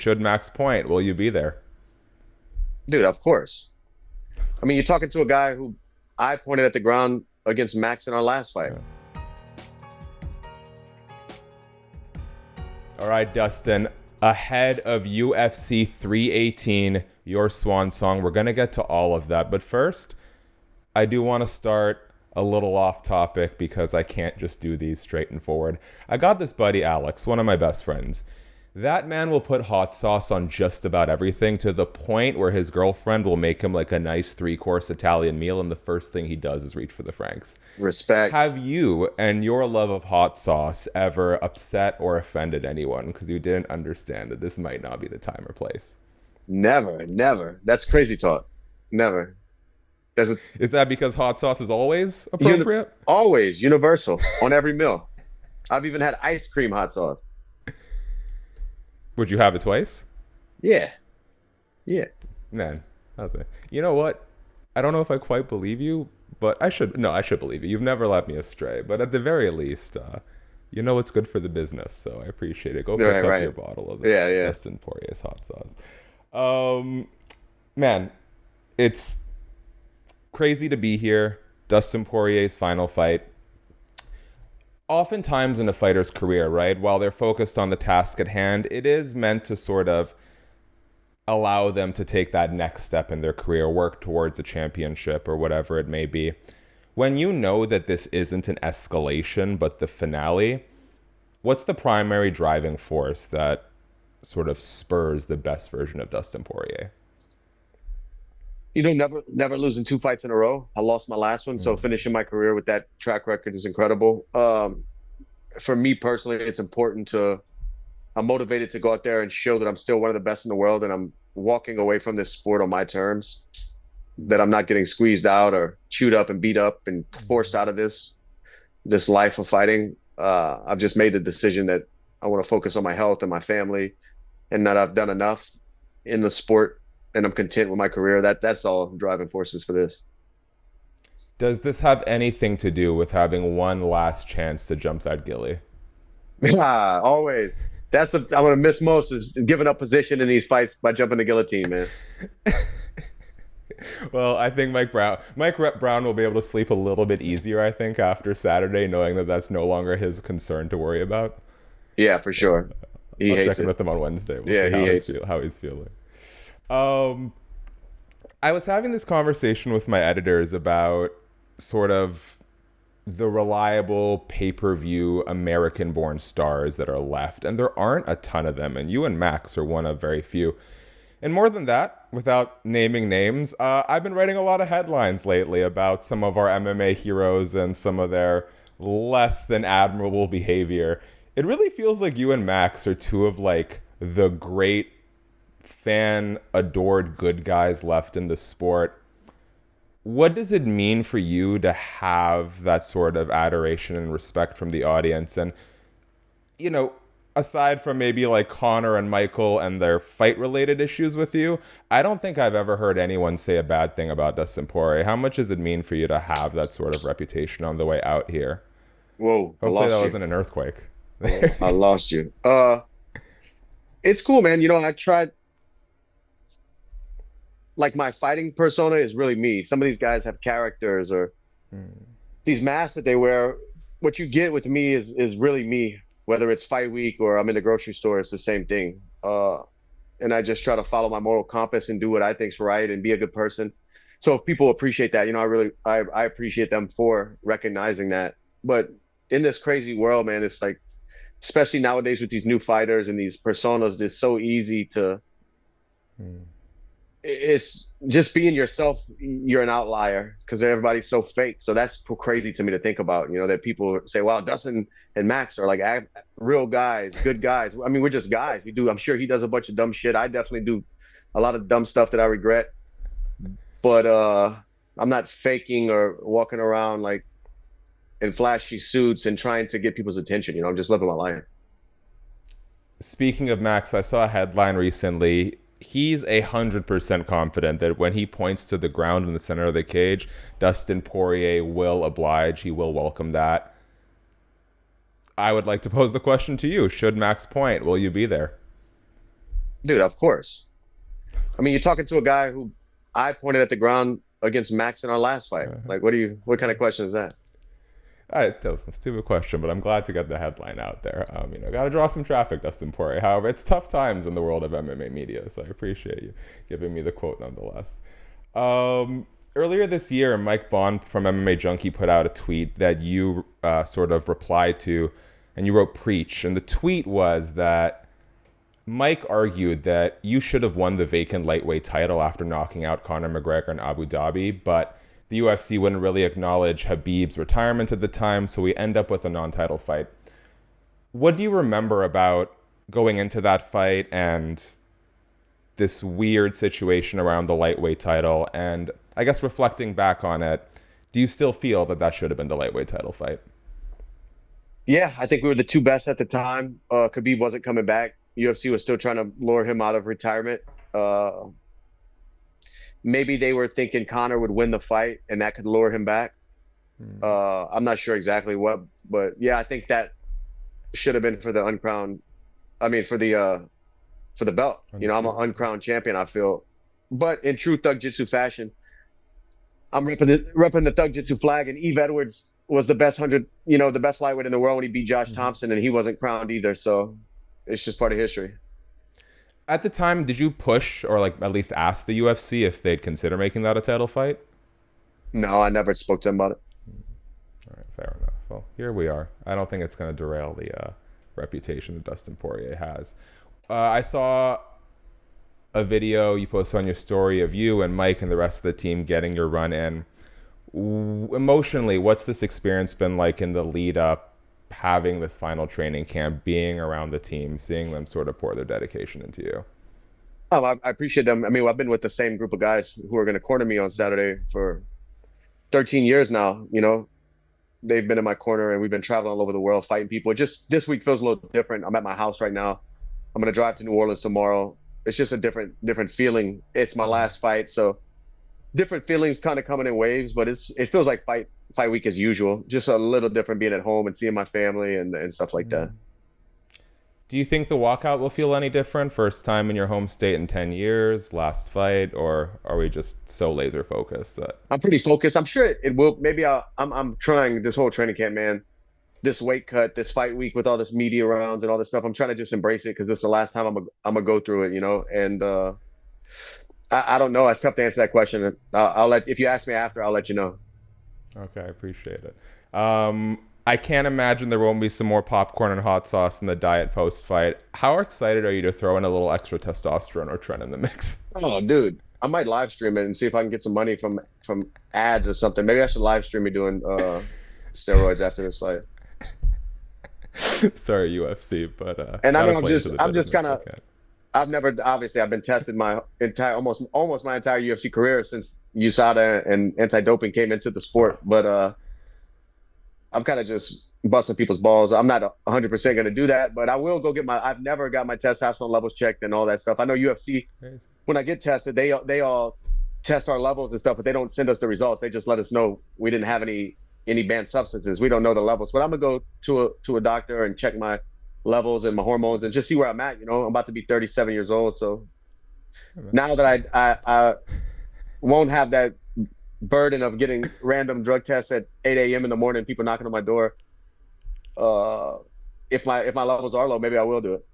should Max point, will you be there? Dude, of course. I mean, you're talking to a guy who I pointed at the ground against Max in our last fight. Yeah. All right, Dustin, ahead of UFC 318, your swan song, we're going to get to all of that. But first, I do want to start a little off topic because I can't just do these straight and forward. I got this buddy, Alex, one of my best friends. That man will put hot sauce on just about everything to the point where his girlfriend will make him like a nice three-course Italian meal, and the first thing he does is reach for the Franks. Respect. Have you and your love of hot sauce ever upset or offended anyone because you didn't understand that this might not be the time or place? Never, never. That's crazy talk. Never. There's a, Is that because hot sauce is always uni appropriate? always universal on every meal. I've even had ice cream hot sauce. Would you have it twice? Yeah. Yeah. Man, okay. You know what? I don't know if I quite believe you, but I should. No, I should believe you. You've never led me astray. But at the very least, you know it's good for the business, so I appreciate it. Go pick Right, up right. your bottle of Yeah, yeah. Dustin Poirier's hot sauce. Man, it's crazy to be here. Dustin Poirier's final fight. Oftentimes in a fighter's career, right, while they're focused on the task at hand, it is meant to sort of allow them to take that next step in their career, work towards a championship or whatever it may be. When you know that this isn't an escalation, but the finale, what's the primary driving force that sort of spurs the best version of Dustin Poirier? Never losing two fights in a row. I lost my last one, so Mm. finishing my career with that track record is incredible. For me personally, it's important to I'm motivated to go out there and show that I'm still one of the best in the world, and I'm walking away from this sport on my terms. That I'm not getting squeezed out or chewed up and beat up and forced out of this life of fighting. I've just made the decision that I want to focus on my health and my family, and that I've done enough in the sport, and I'm content with my career. That's all driving forces for this. Does this have anything to do with having one last chance to jump that gilly? Always. That's the I'm gonna miss most is giving up position in these fights by jumping the guillotine, man. Well, I think Brown will be able to sleep a little bit easier, I think, after Saturday, knowing that that's no longer his concern to worry about. Yeah, for sure. He I'll check hates in it. with him on Wednesday. We'll Yeah, see he hates. how he's feeling. Um, I was having this conversation with my editors about sort of the reliable pay-per-view American-born stars that are left, and there aren't a ton of them, and you and Max are one of very few. And more than that, without naming names, I've been writing a lot of headlines lately about some of our MMA heroes and some of their less than admirable behavior. It really feels like you and Max are two of like the great fan adored good guys left in the sport. What does it mean for you to have that sort of adoration and respect from the audience? And, you know, aside from maybe like Conor and Michael and their fight related issues with you, I don't think I've ever heard anyone say a bad thing about Dustin Poirier. How much does it mean for you to have that sort of reputation on the way out here? Whoa, I Hopefully that lost you. wasn't an earthquake. Oh, I lost you. It's cool, man. I tried like my fighting persona is really me. Some of these guys have characters or Hmm. these masks that they wear. What you get with me is really me. Whether it's fight week or I'm in the grocery store, it's the same thing. And I just try to follow my moral compass and do what I think's right and be a good person. So if people appreciate that, I appreciate them for recognizing that. But in this crazy world, man, it's like, especially nowadays with these new fighters and these personas, it's so easy to Hmm. it's just being yourself. You're an outlier because everybody's so fake. So that's crazy to me to think about. That people say, "Wow, Dustin and Max are like real guys, good guys." I mean, we're just guys. We do. I'm sure he does a bunch of dumb shit. I definitely do a lot of dumb stuff that I regret. But I'm not faking or walking around like in flashy suits and trying to get people's attention. I'm just living my life. Speaking of Max, I saw a headline recently. He's 100% confident that when he points to the ground in the center of the cage, Dustin Poirier will oblige. He will welcome that. I would like to pose the question to you. Should Max point? Will you be there? Dude, of course. I mean, you're talking to a guy who I pointed at the ground against Max in our last fight. Uh, Like, what kind of question is that? That's a stupid question, but I'm glad to get the headline out there. Got to draw some traffic, Dustin Poirier. However, it's tough times in the world of MMA media, so I appreciate you giving me the quote nonetheless. Earlier this year, Mike Bond from MMA Junkie put out a tweet that you sort of replied to, and you wrote "preach." And the tweet was that Mike argued that you should have won the vacant lightweight title after knocking out Conor McGregor in Abu Dhabi, but the UFC wouldn't really acknowledge Khabib's retirement at the time, so we end up with a non-title fight. What do you remember about going into that fight and this weird situation around the lightweight title? And I guess reflecting back on it, do you still feel that that should have been the lightweight title fight? Yeah, I think we were the two best at the time. Khabib wasn't coming back. UFC was still trying to lure him out of retirement. Uh, Maybe they were thinking Conor would win the fight and that could lure him back. Hmm. I'm not sure exactly what, but yeah, I think that should have been for the uncrowned. I mean, for the belt. You know, I'm an Understood. uncrowned champion. I feel, but in true Thug Jitsu fashion, I'm repping the Thug Jitsu flag. And Eve Edwards was the best hundred, the best lightweight in the world when he beat Josh Mhm. Thompson, and he wasn't crowned either. So it's just part of history. At the time, did you push or like at least ask the UFC if they'd consider making that a title fight? No, I never spoke to him about it. All right, fair enough. Well, here we are. I don't think it's going to derail the reputation that Dustin Poirier has. I saw a video you posted on your story of you and Mike and the rest of the team getting your run in. Emotionally, what's this experience been like in the lead up, having this final training camp, being around the team, seeing them sort of pour their dedication into you? I appreciate them. I mean, I've been with the same group of guys who are going to corner me on Saturday for 13 years now. They've been in my corner and we've been traveling all over the world fighting people. Just this week feels a little different. I'm at my house right now. I'm gonna drive to New Orleans tomorrow. It's just a different feeling. It's my Mhm. last fight, so different feelings kind of coming in waves. But it feels like fight week as usual. Just a little different being at home and seeing my family and stuff like that. Do you think the walkout will feel any different? First time in your home state in 10 years, last fight, or are we just so laser focused that? I'm pretty focused. I'm sure it will. Maybe I'm trying this whole training camp, man. This weight cut, this fight week with all this media rounds and all this stuff. I'm trying to just embrace it because this is the last time I'm gonna go through it. And I don't know. It's tough to answer that question. I'll let if you ask me after, I'll let you know. Okay, I appreciate it. I can't imagine there won't be some more popcorn and hot sauce in the diet post fight. How excited are you to throw in a little extra testosterone or tren in the mix? Oh, dude, I might live stream it and see if I can get some money from ads or something. Maybe I should live stream me doing steroids after this fight. Sorry, UFC, but And I gotta know play into the I'm bit as just much kind as I of can. I've never obviously I've been tested my entire almost my entire UFC career since USADA and anti-doping came into the sport. But I'm kind of just busting people's balls. I'm not 100% going to do that, but I will go get my. I've never got my testosterone levels checked and all that stuff. I know UFC Crazy. when I get tested, they all test our levels and stuff, but they don't send us the results. They just let us know we didn't have any banned substances. We don't know the levels, but I'm gonna go to a doctor and check my levels and my hormones and just see where I'm at. I'm about to be 37 years old, so now that I won't have that burden of getting random drug tests at 8 a.m. in the morning, people knocking on my door. Uh, if my levels are low, maybe I will do it.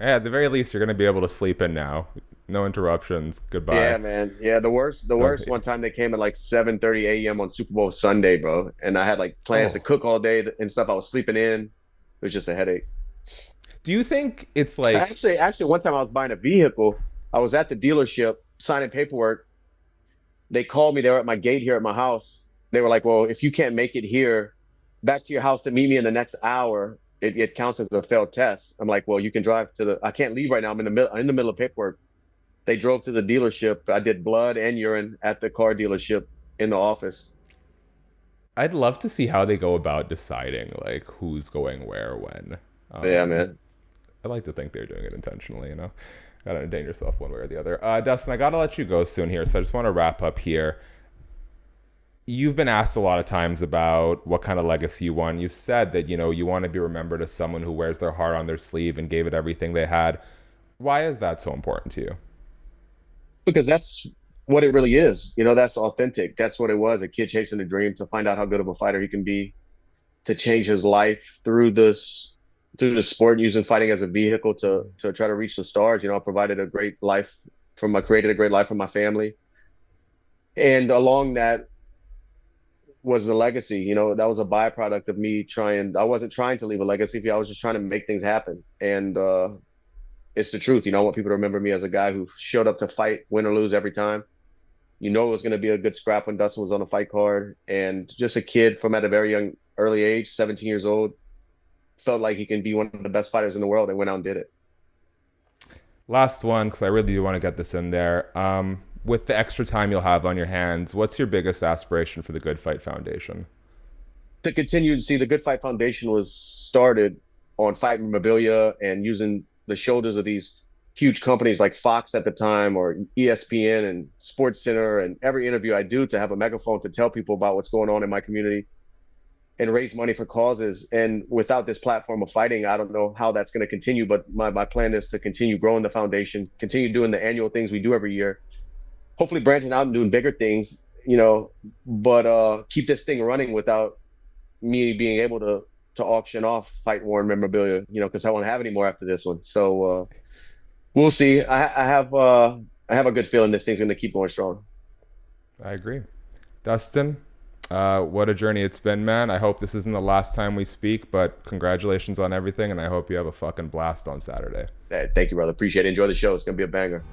Yeah, at the very least, you're gonna be able to sleep in now. No interruptions. Yeah, Goodbye. man. Yeah, the worst Okay. one time they came at like 7:30 a.m. on Super Bowl Sunday, bro. And I had like plans to Oh. cook all day and stuff. I was sleeping in. It was just a headache. Do you think it's like Actually, one time I was buying a vehicle. I was at the dealership signing paperwork. They called me. They were at my gate here at my house. They were like, "Well, if you can't make it here back to your house to meet me in the next hour, it counts as a failed test." I'm like, "Well, you can drive to the. I can't leave right now. I'm in the middle of paperwork." They drove to the dealership. I did blood and urine at the car dealership in the office. I'd love to see how they go about deciding like who's going where when. Yeah, Um, man. I like to think they're doing it intentionally, you know. Gotta endanger yourself one way or the other. Dustin, I gotta let you go soon here, so I just want to wrap up here. You've been asked a lot of times about what kind of legacy you want. You've said that you want to be remembered as someone who wears their heart on their sleeve and gave it everything they had. Why is that so important to you? Because that's what it really is. That's authentic. That's what it was. A kid chasing a dream to find out how good of a fighter he can be, to change his life through the sport, using fighting as a vehicle to try to reach the stars. I provided a great life I created a great life for my family. And along that was the legacy. That was a byproduct of me trying. I wasn't trying to leave a legacy. I was just trying to make things happen. And it's the truth. I want people to remember me as a guy who showed up to fight, win or lose every time. It was going to be a good scrap when Dustin was on the fight card, and just a kid from at a very young, early age, 17 years old, felt like he can be one of the best fighters in the world and went out and did it. Last one, because I really do want to get this in there. With the extra time you'll have on your hands, what's your biggest aspiration for the Good Fight Foundation? To continue to see, the Good Fight Foundation was started on fight memorabilia and using the shoulders of these huge companies like Fox at the time, or ESPN and Sports Center, and every interview I do, to have a megaphone to tell people about what's going on in my community and raise money for causes. And without this platform of fighting, I don't know how that's going to continue. But my plan is to continue growing the foundation, continue doing the annual things we do every year, hopefully branching out and doing bigger things, but keep this thing running without me being able to auction off fight worn memorabilia, because I won't have any more after this one. So we'll see. I have a good feeling this thing's going to keep going strong. I agree. Dustin, what a journey it's been, man. I hope this isn't the last time we speak, but congratulations on everything, and I hope you have a fucking blast on Saturday. Thank you, brother. Appreciate it. Enjoy the show. It's going to be a banger.